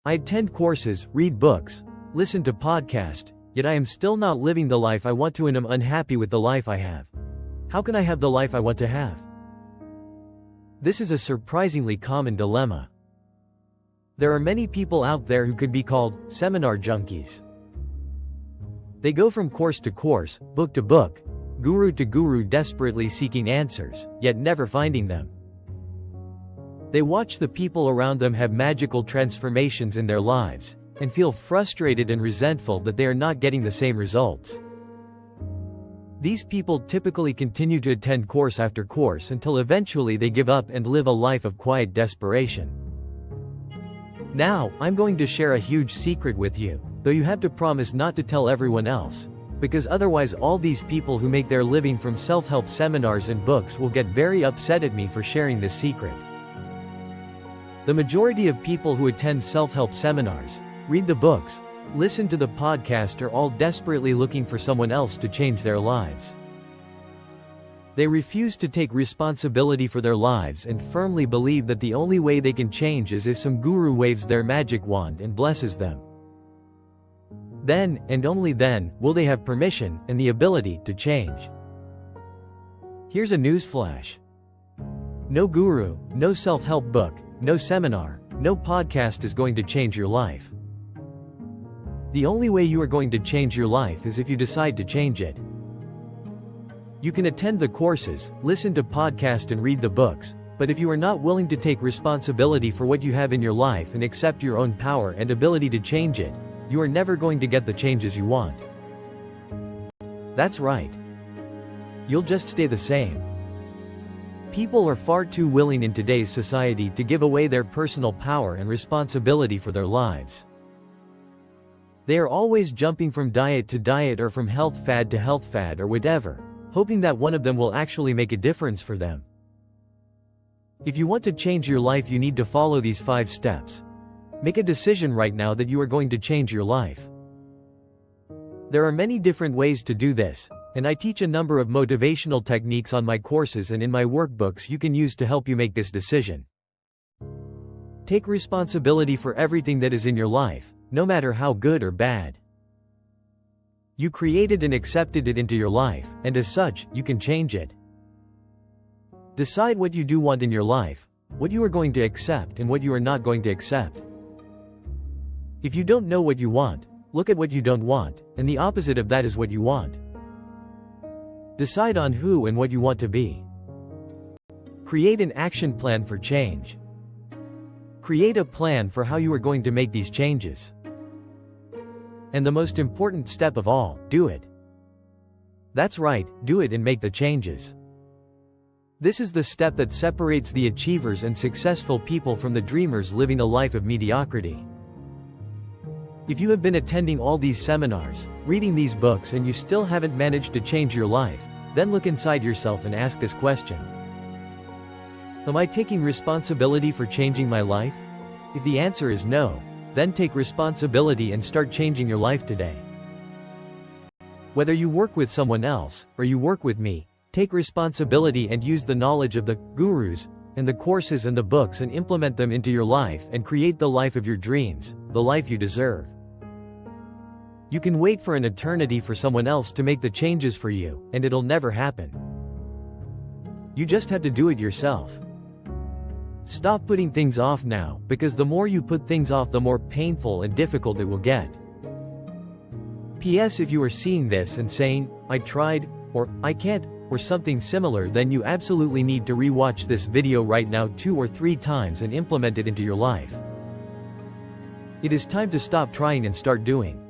I attend courses, read books, listen to podcasts, yet I am still not living the life I want to and am unhappy with the life I have. How can I have the life I want to have? This is a surprisingly common dilemma. There are many people out there who could be called seminar junkies. They go from course to course, book to book, guru to guru, desperately seeking answers, yet never finding them. They watch the people around them have magical transformations in their lives, and feel frustrated and resentful that they are not getting the same results. These people typically continue to attend course after course until eventually they give up and live a life of quiet desperation. Now, I'm going to share a huge secret with you, though you have to promise not to tell everyone else, because otherwise all these people who make their living from self-help seminars and books will get very upset at me for sharing this secret. The majority of people who attend self-help seminars, read the books, listen to the podcast are all desperately looking for someone else to change their lives. They refuse to take responsibility for their lives and firmly believe that the only way they can change is if some guru waves their magic wand and blesses them. Then, and only then, will they have permission and the ability to change. Here's a newsflash. No guru, no self-help book, no seminar, no podcast is going to change your life. The only way you are going to change your life is if you decide to change it. You can attend the courses, listen to podcasts and read the books, but if you are not willing to take responsibility for what you have in your life and accept your own power and ability to change it, you are never going to get the changes you want. That's right. You'll just stay the same. People are far too willing in today's society to give away their personal power and responsibility for their lives. They are always jumping from diet to diet or from health fad to health fad or whatever, hoping that one of them will actually make a difference for them. If you want to change your life, you need to follow these 5 steps. Make a decision right now that you are going to change your life. There are many different ways to do this, and I teach a number of motivational techniques on my courses and in my workbooks you can use to help you make this decision. Take responsibility for everything that is in your life, no matter how good or bad. You created and accepted it into your life, and as such, you can change it. Decide what you do want in your life, what you are going to accept and what you are not going to accept. If you don't know what you want, look at what you don't want, and the opposite of that is what you want. Decide on who and what you want to be. Create an action plan for change. Create a plan for how you are going to make these changes. And the most important step of all, do it. That's right, do it and make the changes. This is the step that separates the achievers and successful people from the dreamers living a life of mediocrity. If you have been attending all these seminars, reading these books and you still haven't managed to change your life, then look inside yourself and ask this question. Am I taking responsibility for changing my life? If the answer is no, then take responsibility and start changing your life today. Whether you work with someone else, or you work with me, take responsibility and use the knowledge of the gurus, and the courses and the books and implement them into your life and create the life of your dreams, the life you deserve. You can wait for an eternity for someone else to make the changes for you, and it'll never happen. You just have to do it yourself. Stop putting things off now, because the more you put things off, the more painful and difficult it will get. P.S. If you are seeing this and saying, I tried, or I can't, or something similar, then you absolutely need to re-watch this video right now 2 or 3 times and implement it into your life. It is time to stop trying and start doing.